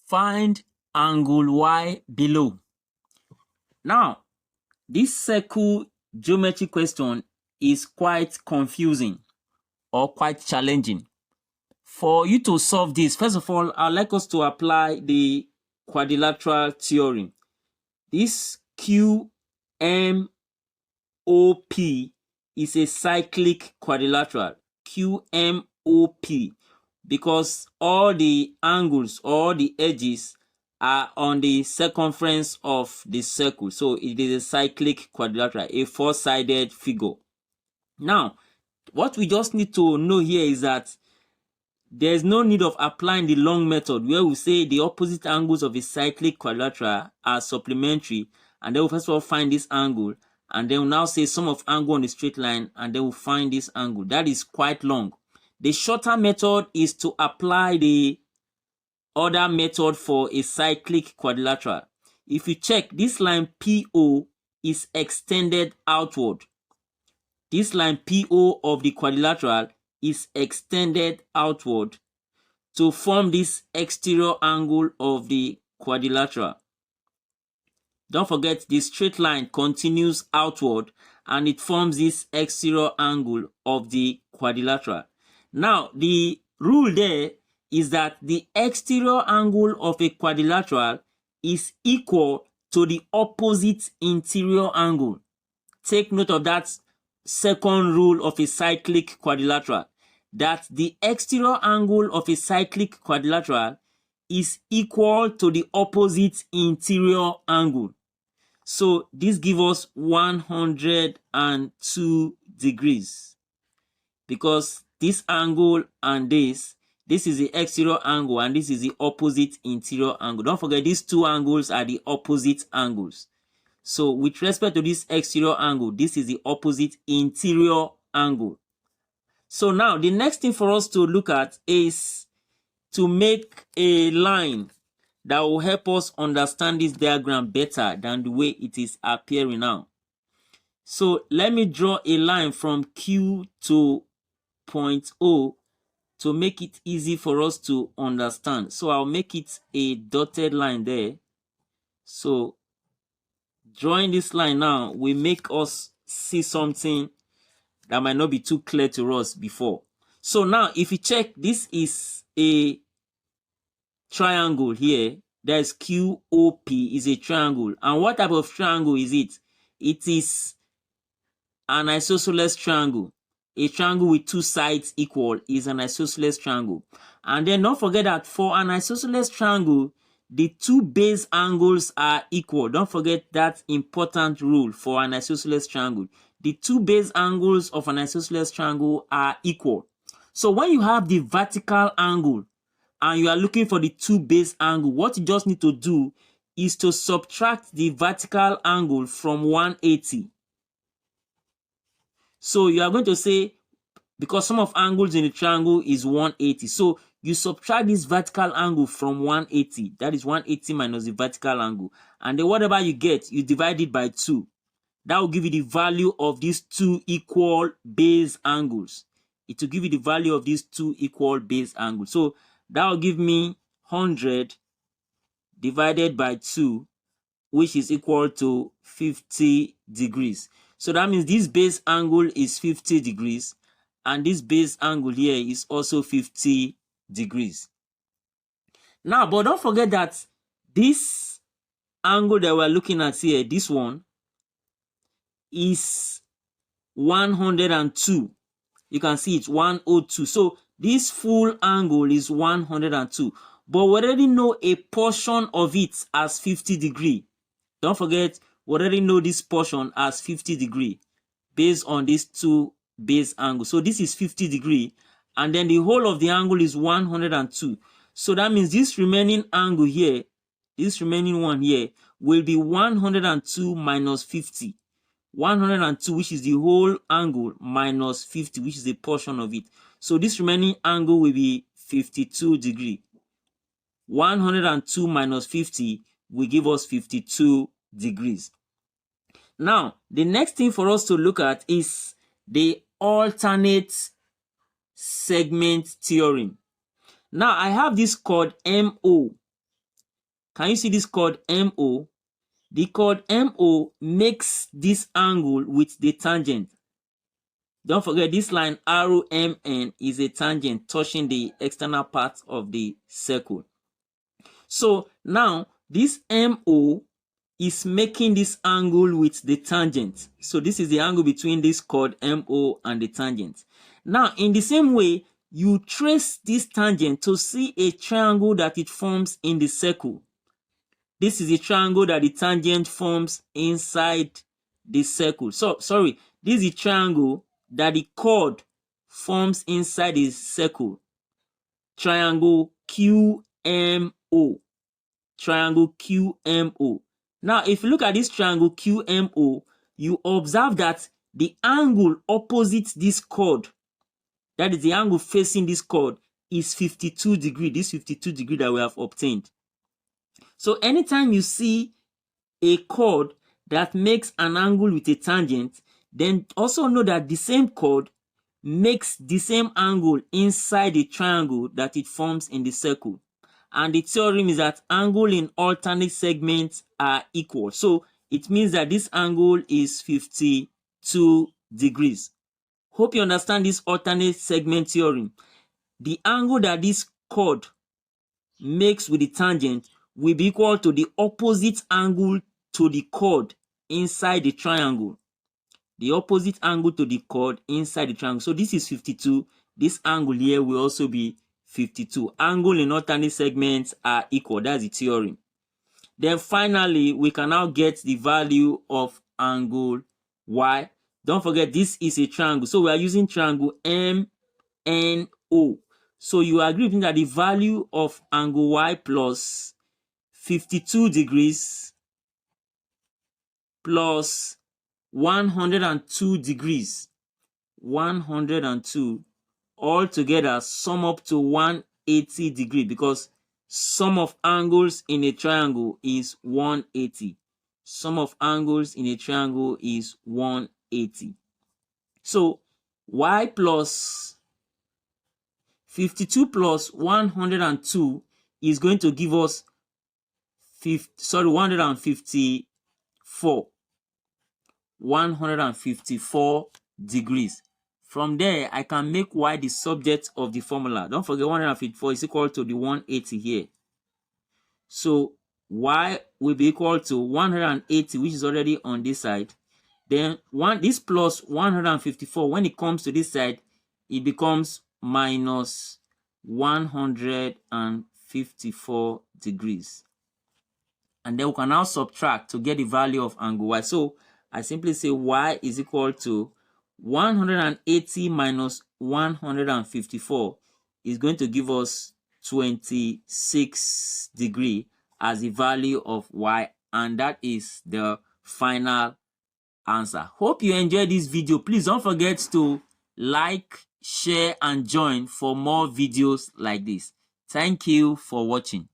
Find angle Y below. Now, this circle geometry question is quite confusing or quite challenging. For you to solve this, first of all, I'd like us to apply the quadrilateral theorem. This QMOP is a cyclic quadrilateral, QMOP, because all the angles or the edges are on the circumference of the circle. So it is a cyclic quadrilateral, a four-sided figure. Now, what we just need to know here is that there's no need of applying the long method where we say the opposite angles of a cyclic quadrilateral are supplementary, and then we'll first of all find this angle, and then we'll now say sum of angle on the straight line, and then we'll find this angle. That is quite long. The shorter method is to apply the other method for a cyclic quadrilateral. If you check, this line PO is extended outward. This line PO of the quadrilateral is extended outward to form this exterior angle of the quadrilateral. Don't forget, the straight line continues outward and it forms this exterior angle of the quadrilateral. Now, the rule there is that the exterior angle of a quadrilateral is equal to the opposite interior angle. Take note of that second rule of a cyclic quadrilateral, that the exterior angle of a cyclic quadrilateral is equal to the opposite interior angle. So this gives us 102 degrees, because this angle and this is the exterior angle and this is the opposite interior angle. Don't forget, these two angles are the opposite angles. So with respect to this exterior angle, this is the opposite interior angle. So now the next thing for us to look at is to make a line that will help us understand this diagram better than the way it is appearing now. So let me draw a line from Q to point O to make it easy for us to understand. So I'll make it a dotted line there. So drawing this line now will make us see something that might not be too clear to us before. So now if you check, this is a triangle here. There's QOP is a triangle. And what type of triangle is it? It is an isosceles triangle. A triangle with two sides equal is an isosceles triangle. And then don't forget that for an isosceles triangle, the two base angles are equal. Don't forget that important rule for an isosceles triangle. The two base angles of an isosceles triangle are equal. So when you have the vertical angle and you are looking for the two base angle, what you just need to do is to subtract the vertical angle from 180. So you are going to say, because sum of angles in the triangle is 180, so you subtract this vertical angle from 180. That is 180 minus the vertical angle. And then whatever you get, you divide it by 2. That will give you the value of these two equal base angles. It will give you the value of these two equal base angles. So that will give me 100 divided by 2, which is equal to 50 degrees. So that means this base angle is 50 degrees. And this base angle here is also 50 degrees. Now, but don't forget that this angle that we're looking at here, this one, is 102. You can see it's 102. So this full angle is 102. But we already know a portion of it as 50 degree. Don't forget, we already know this portion as 50 degree based on these two base angles. So this is 50 degree, and then the whole of the angle is 102. So that means this remaining angle here, this remaining one here, will be 102 minus 50. 102, which is the whole angle, minus 50, which is a portion of it. So this remaining angle will be 52 degree. 102 minus 50 will give us 52 degrees. Now, the next thing for us to look at is the alternate segment theorem. Now, I have this called MO. Can you see this chord MO? The chord MO makes this angle with the tangent. Don't forget this line arrow MN is a tangent touching the external part of the circle. So now this MO is making this angle with the tangent. So this is the angle between this chord MO and the tangent. Now in the same way, you trace this tangent to see a triangle that it forms in the circle. This is a triangle that the tangent forms inside the circle. So, sorry, this is a triangle that the chord forms inside the circle. Triangle QMO. Triangle QMO. Now, if you look at this triangle QMO, you observe that the angle opposite this chord, that is the angle facing this chord, is 52 degrees. This 52 degree that we have obtained. So anytime you see a chord that makes an angle with a tangent, then also know that the same chord makes the same angle inside the triangle that it forms in the circle. And the theorem is that angle in alternate segments are equal. So it means that this angle is 52 degrees. Hope you understand this alternate segment theorem. The angle that this chord makes with the tangent will be equal to the opposite angle to the chord inside the triangle. The opposite angle to the chord inside the triangle. So this is 52. This angle here will also be 52. Angle in alternate segments are equal. That's the theorem. Then finally, we can now get the value of angle Y. Don't forget, this is a triangle. So we are using triangle MNO. So you agree with me that the value of angle Y plus 52 degrees plus 102 degrees, 102, all together sum up to 180 degrees, because sum of angles in a triangle is 180. Sum of angles in a triangle is 180. So Y plus 52 plus 102 is going to give us 154. 154 degrees. From there, I can make Y the subject of the formula. Don't forget 154 is equal to the 180 here. So Y will be equal to 180, which is already on this side. Then this plus 154, when it comes to this side, it becomes minus 154 degrees. And then we can now subtract to get the value of angle Y. So I simply say Y is equal to 180 minus 154 is going to give us 26 degrees as the value of Y. And that is the final answer. Hope you enjoyed this video. Please don't forget to like, share, and join for more videos like this. Thank you for watching.